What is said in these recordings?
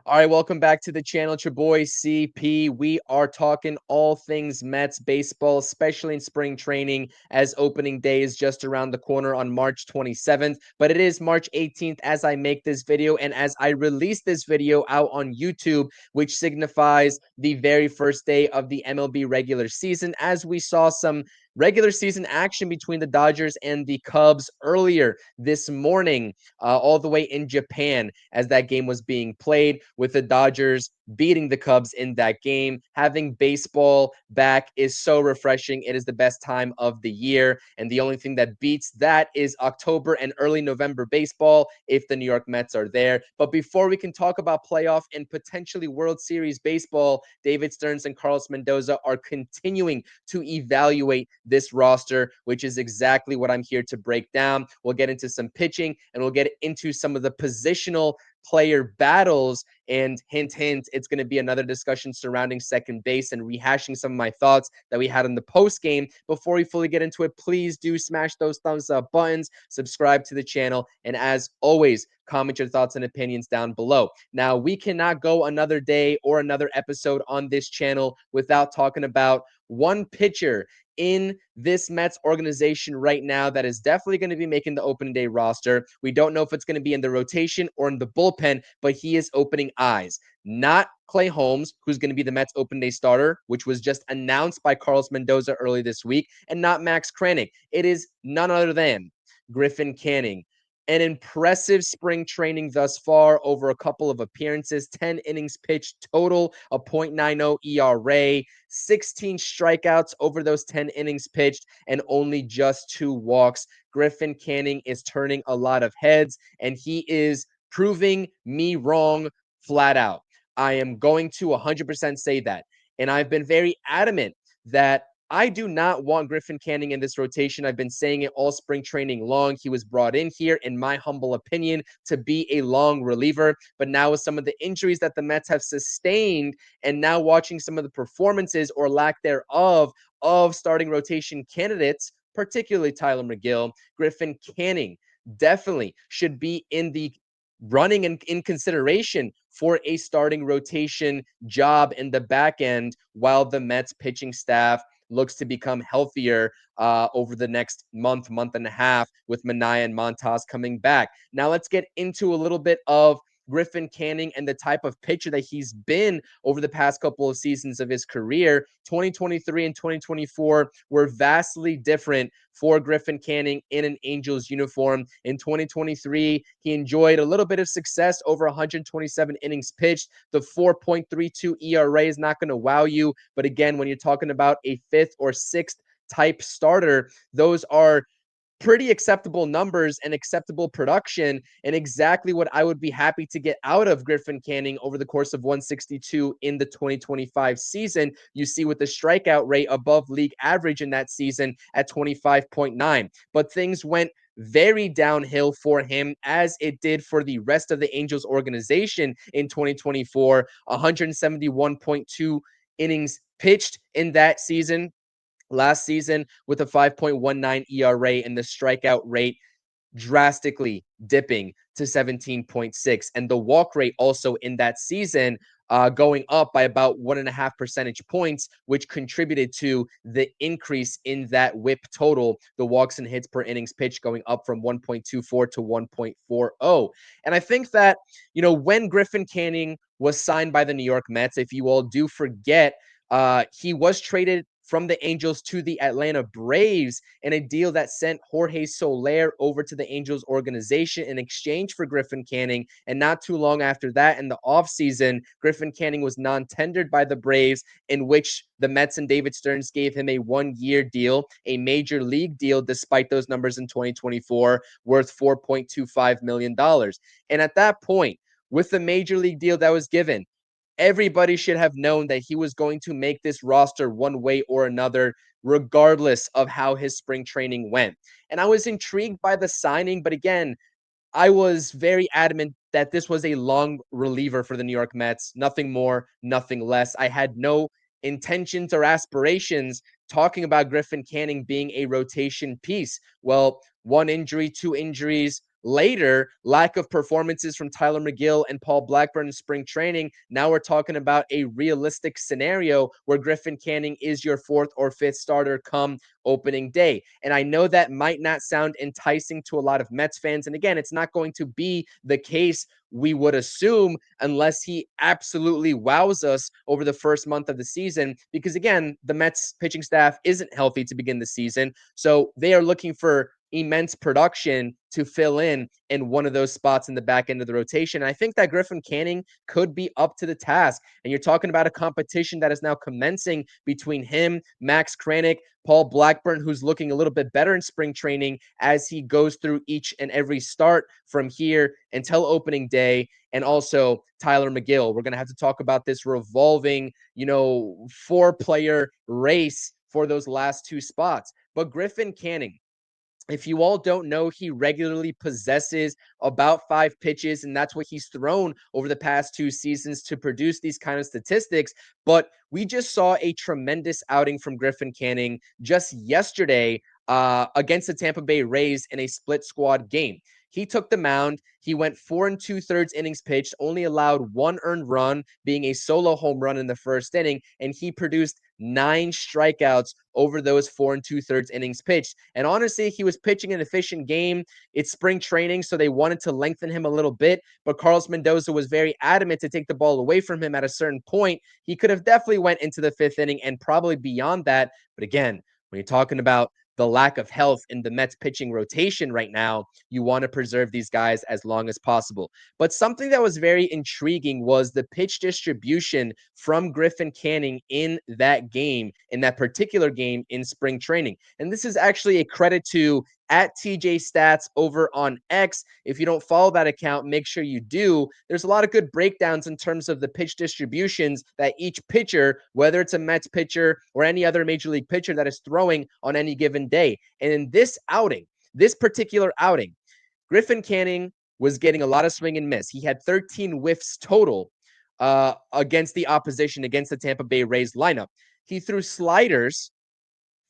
All right, welcome back to the channel. It's your boy CP. We are talking all things Mets baseball, especially in spring training, as opening day is just around the corner on March 27th. But it is March 18th as I make this video and as I release this video out on YouTube, which signifies the very first day of the MLB regular season, as we saw some regular season action between the Dodgers and the Cubs earlier this morning, all the way in Japan as that game was being played, with the Dodgers beating the Cubs in that game. Having baseball back is so refreshing. It is the best time of the year. And the only thing that beats that is October and early November baseball if the New York Mets are there. But before we can talk about playoff and potentially World Series baseball, David Stearns and Carlos Mendoza are continuing to evaluate this roster, which is exactly what I'm here to break down. We'll get into some pitching and we'll get into some of the positional player battles. And hint, hint, it's going to be another discussion surrounding second base and rehashing some of my thoughts that we had in the post game. Before we fully get into it, please do smash those thumbs up buttons, subscribe to the channel, and as always, comment your thoughts and opinions down below. Now, we cannot go another day or another episode on this channel without talking about one pitcher in this Mets organization right now that is definitely going to be making the opening day roster. We don't know if it's going to be in the rotation or in the bullpen, but he is opening eyes. Not Clay Holmes, who's going to be the Mets opening day starter, which was just announced by Carlos Mendoza early this week, and not Max Kranick. It is none other than Griffin Canning. An impressive spring training thus far over a couple of appearances, 10 innings pitched total, a .90 ERA, 16 strikeouts over those 10 innings pitched, and only just 2 walks. Griffin Canning is turning a lot of heads, and he is proving me wrong flat out. I am going to 100% say that. And I've been very adamant that I do not want Griffin Canning in this rotation. I've been saying it all spring training long. He was brought in here, in my humble opinion, to be a long reliever. But now with some of the injuries that the Mets have sustained, and now watching some of the performances or lack thereof of starting rotation candidates, particularly Tyler McGill, Griffin Canning definitely should be in the running and in consideration for a starting rotation job in the back end while the Mets pitching staff looks to become healthier over the next month and a half with Manaea and Montas coming back. Now let's get into a little bit of Griffin Canning and the type of pitcher that he's been over the past couple of seasons of his career. 2023 and 2024 were vastly different for Griffin Canning in an Angels uniform. In 2023, he enjoyed a little bit of success, over 127 innings pitched. The 4.32 ERA is not going to wow you. But again, when you're talking about a fifth or sixth type starter, those are pretty acceptable numbers and acceptable production, and exactly what I would be happy to get out of Griffin Canning over the course of 162 in the 2025 season. You see with the strikeout rate above league average in that season at 25.9. But things went very downhill for him, as it did for the rest of the Angels organization in 2024. 171.2 innings pitched in that season. Last season, with a 5.19 ERA and the strikeout rate drastically dipping to 17.6, and the walk rate also in that season going up by about 1.5 percentage points, which contributed to the increase in that whip total, the walks and hits per innings pitched going up from 1.24 to 1.40. And I think that, when Griffin Canning was signed by the New York Mets, if you all do forget, he was traded from the Angels to the Atlanta Braves in a deal that sent Jorge Soler over to the Angels organization in exchange for Griffin Canning. And not too long after that, in the offseason, Griffin Canning was non-tendered by the Braves, in which the Mets and David Stearns gave him a 1-year deal, a major league deal, despite those numbers in 2024, worth $4.25 million. And at that point, with the major league deal that was given, everybody should have known that he was going to make this roster one way or another, regardless of how his spring training went. And I was intrigued by the signing, but again, I was very adamant that this was a long reliever for the New York Mets. Nothing more, nothing less. I had no intentions or aspirations talking about Griffin Canning being a rotation piece. Well, 1 injury, 2 injuries, Later, lack of performances from Tyler McGill and Paul Blackburn in spring training. Now we're talking about a realistic scenario where Griffin Canning is your fourth or fifth starter come opening day. And I know that might not sound enticing to a lot of Mets fans. And again, it's not going to be the case, we would assume, unless he absolutely wows us over the first month of the season. Because again, the Mets pitching staff isn't healthy to begin the season. So they are looking for immense production to fill in one of those spots in the back end of the rotation. And I think that Griffin Canning could be up to the task. And you're talking about a competition that is now commencing between him, Max Kranick, Paul Blackburn, who's looking a little bit better in spring training as he goes through each and every start from here until opening day, and also Tyler McGill. We're going to have to talk about this revolving, four-player race for those last two spots. But Griffin Canning, if you all don't know, he regularly possesses about 5 pitches, and that's what he's thrown over the past 2 seasons to produce these kind of statistics. But we just saw a tremendous outing from Griffin Canning just yesterday against the Tampa Bay Rays in a split squad game. He took the mound. He went 4 2/3 innings pitched, only allowed 1 earned run, being a solo home run in the first inning, and he produced 9 strikeouts over those 4 2/3 innings pitched. And honestly, he was pitching an efficient game. It's spring training, so they wanted to lengthen him a little bit, but Carlos Mendoza was very adamant to take the ball away from him at a certain point. He could have definitely went into the 5th inning and probably beyond that. But again, when you're talking about the lack of health in the Mets pitching rotation right now, you want to preserve these guys as long as possible. But something that was very intriguing was the pitch distribution from Griffin Canning in that game, in that particular game in spring training. And this is actually a credit to at TJ Stats over on X. If you don't follow that account, make sure you do. There's a lot of good breakdowns in terms of the pitch distributions that each pitcher, whether it's a Mets pitcher or any other major league pitcher that is throwing on any given day. And in this outing, this particular outing, Griffin Canning was getting a lot of swing and miss. He had 13 whiffs total against the opposition, against the Tampa Bay Rays lineup. He threw sliders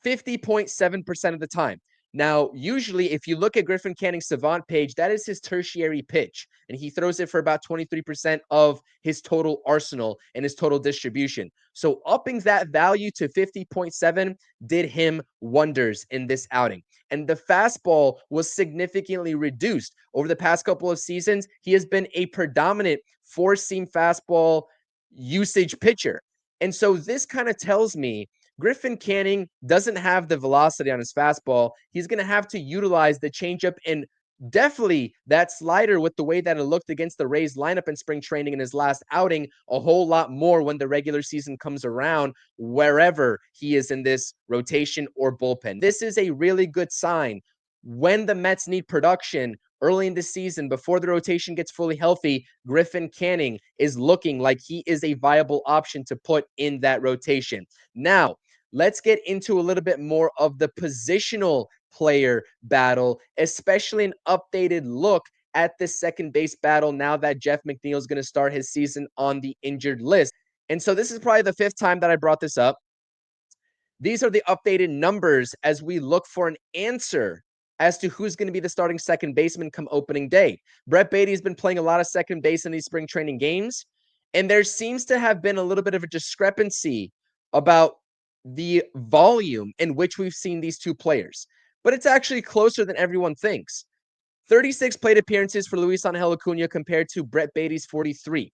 50.7% of the time. Now, usually, if you look at Griffin Canning's Savant page, that is his tertiary pitch, and he throws it for about 23% of his total arsenal and his total distribution. So upping that value to 50.7 did him wonders in this outing. And the fastball was significantly reduced. Over the past couple of seasons, he has been a predominant four-seam fastball usage pitcher. And so this kind of tells me Griffin Canning doesn't have the velocity on his fastball. He's going to have to utilize the changeup and definitely that slider with the way that it looked against the Rays lineup in spring training in his last outing a whole lot more when the regular season comes around, wherever he is in this rotation or bullpen. This is a really good sign. When the Mets need production early in the season, before the rotation gets fully healthy, Griffin Canning is looking like he is a viable option to put in that rotation. Now, let's get into a little bit more of the positional player battle, especially an updated look at the second base battle now that Jeff McNeil is going to start his season on the injured list. And so this is probably the 5th time that I brought this up. These are the updated numbers as we look for an answer as to who's going to be the starting second baseman come opening day. Brett Baty has been playing a lot of second base in these spring training games, and there seems to have been a little bit of a discrepancy about the volume in which we've seen these two players. But it's actually closer than everyone thinks. 36 plate appearances for Luisangel Acuna compared to Brett Baty's 43.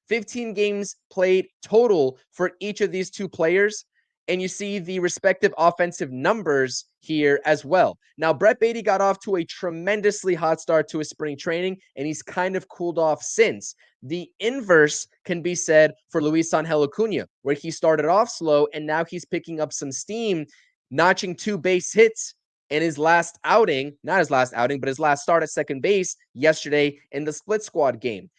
15 games played total for each of these two players, and you see the respective offensive numbers here as well. Now, Brett Baty got off to a tremendously hot start to his spring training, and he's kind of cooled off since. The inverse can be said for Luisangel Acuna, where he started off slow, and now he's picking up some steam, notching 2 base hits in his last outing, not his last outing, but his last start at second base yesterday in the split squad game.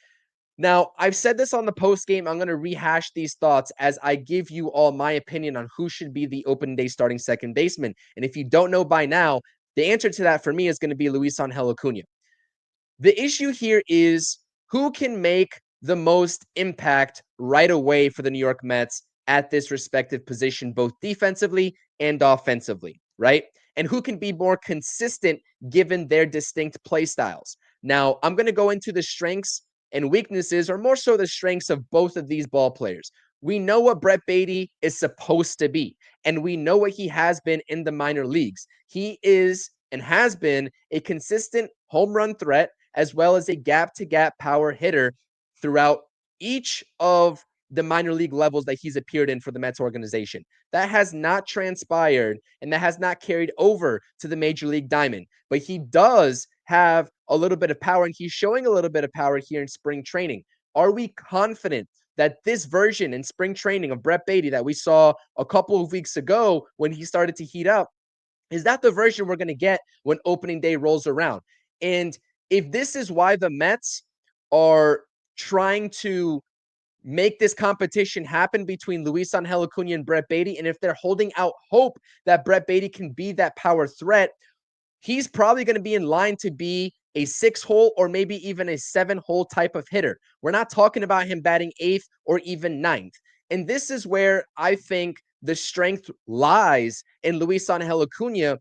Now, I've said this on the post game. I'm going to rehash these thoughts as I give you all my opinion on who should be the open day starting second baseman. And if you don't know by now, the answer to that for me is going to be Luisangel Acuna. The issue here is who can make the most impact right away for the New York Mets at this respective position, both defensively and offensively, right? and who can be more consistent given their distinct play styles. Now, I'm going to go into the strengths and weaknesses, or more so the strengths of both of these ball players. We know what Brett Baty is supposed to be, and we know what he has been in the minor leagues. He is and has been a consistent home run threat as well as a gap to gap power hitter throughout each of the minor league levels that he's appeared in for the Mets organization. That has not transpired and that has not carried over to the Major League Diamond. But he does have a little bit of power, and he's showing a little bit of power here in spring training. Are we confident that this version in spring training of Brett Baty that we saw a couple of weeks ago when he started to heat up, is that the version we're going to get when opening day rolls around? And if this is why the Mets are trying to make this competition happen between Luisangel Acuna and Brett Baty, and if they're holding out hope that Brett Baty can be that power threat, he's probably going to be in line to be a 6-hole or maybe even a 7-hole type of hitter. We're not talking about him batting 8th or even 9th. And this is where I think the strength lies in Luisangel Acuna,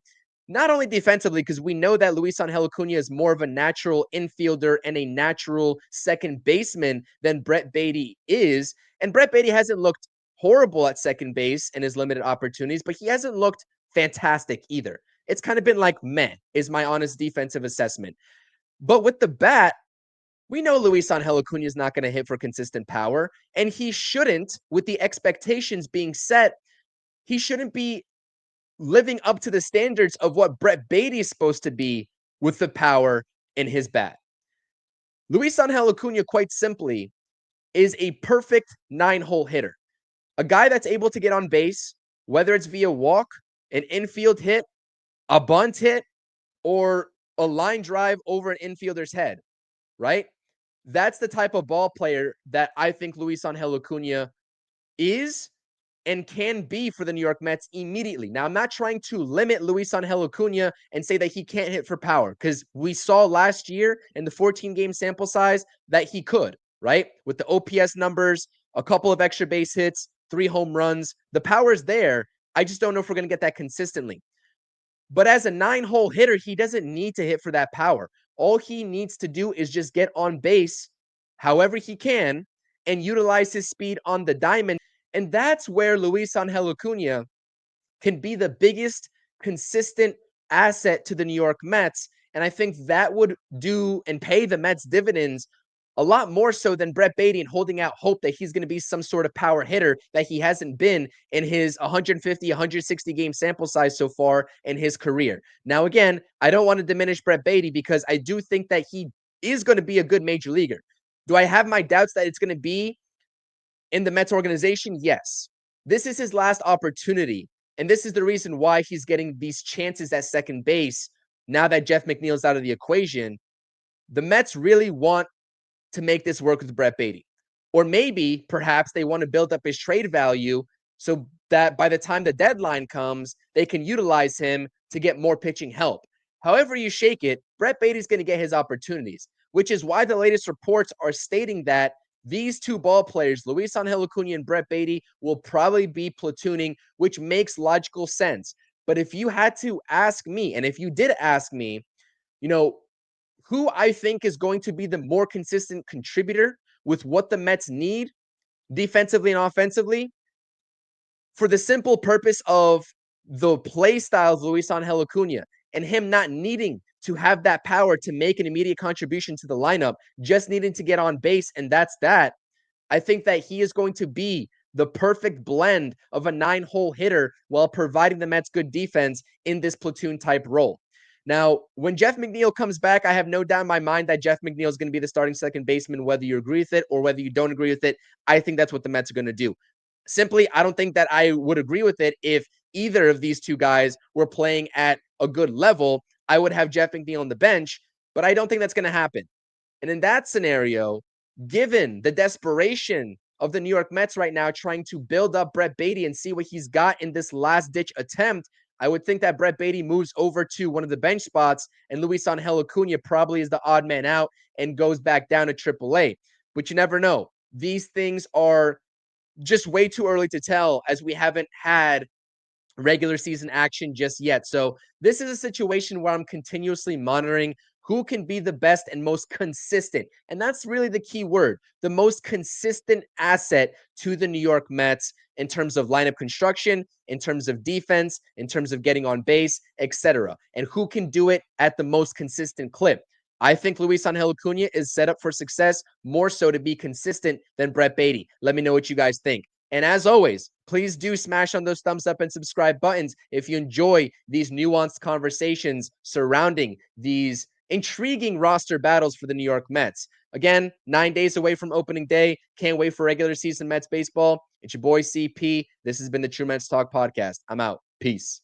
not only defensively, because we know that Luisangel Acuna is more of a natural infielder and a natural second baseman than Brett Baty is. And Brett Baty hasn't looked horrible at second base in his limited opportunities, but he hasn't looked fantastic either. It's kind of been like meh, is my honest defensive assessment. But with the bat, we know Luisangel Acuna is not going to hit for consistent power, and he shouldn't, with the expectations being set, he shouldn't be living up to the standards of what Brett Baty is supposed to be with the power in his bat. Luisangel Acuna, quite simply, is a perfect 9-hole hitter. A guy that's able to get on base, whether it's via walk, an infield hit, a bunt hit, or a line drive over an infielder's head, right? That's the type of ball player that I think Luisangel Acuna is and can be for the New York Mets immediately. Now, I'm not trying to limit Luisangel Acuna and say that he can't hit for power, because we saw last year in the 14-game sample size that he could, right? With the OPS numbers, a couple of extra base hits, 3 home runs. The power's there. I just don't know if we're going to get that consistently. But as a 9-hole hitter, he doesn't need to hit for that power. All he needs to do is just get on base however he can and utilize his speed on the diamond. And that's where Luisangel Acuna can be the biggest consistent asset to the New York Mets. And I think that would do and pay the Mets dividends a lot more so than Brett Baty and holding out hope that he's going to be some sort of power hitter that he hasn't been in his 150, 160 game sample size so far in his career. Now, again, I don't want to diminish Brett Baty because I do think that he is going to be a good major leaguer. Do I have my doubts that it's going to be in the Mets organization? Yes. This is his last opportunity. And this is the reason why he's getting these chances at second base now that Jeff McNeil's out of the equation. The Mets really want to make this work with Brett Baty. Or maybe, perhaps, they want to build up his trade value so that by the time the deadline comes, they can utilize him to get more pitching help. However you shake it, Brett Baty's going to get his opportunities, which is why the latest reports are stating that these two ball players, Luisangel Acuna and Brett Baty, will probably be platooning, which makes logical sense. But if you had to ask me, and if you did ask me, who I think is going to be the more consistent contributor with what the Mets need defensively and offensively, for the simple purpose of the play style of Luisangel Acuna and him not needing to have that power to make an immediate contribution to the lineup, just needing to get on base, and that's that. I think that he is going to be the perfect blend of a 9-hole hitter while providing the Mets good defense in this platoon type role. Now, when Jeff McNeil comes back, I have no doubt in my mind that Jeff McNeil is going to be the starting second baseman, whether you agree with it or whether you don't agree with it. I think that's what the Mets are going to do. Simply, I don't think that I would agree with it if either of these two guys were playing at a good level. I would have Jeff McNeil on the bench, but I don't think that's going to happen. And in that scenario, given the desperation of the New York Mets right now trying to build up Brett Baty and see what he's got in this last-ditch attempt, I would think that Brett Baty moves over to one of the bench spots and Luisangel Acuna probably is the odd man out and goes back down to AAA. But you never know. These things are just way too early to tell, as we haven't had regular season action just yet. So this is a situation where I'm continuously monitoring who can be the best and most consistent. And that's really the key word, the most consistent asset to the New York Mets in terms of lineup construction, in terms of defense, in terms of getting on base, etc. And who can do it at the most consistent clip. I think Luisangel Acuna is set up for success, more so to be consistent than Brett Baty. Let me know what you guys think. And as always, please do smash on those thumbs up and subscribe buttons if you enjoy these nuanced conversations surrounding these intriguing roster battles for the New York Mets. Again, 9 days away from opening day. Can't wait for regular season Mets baseball. It's your boy CP. This has been the True Mets Talk podcast. I'm out. Peace.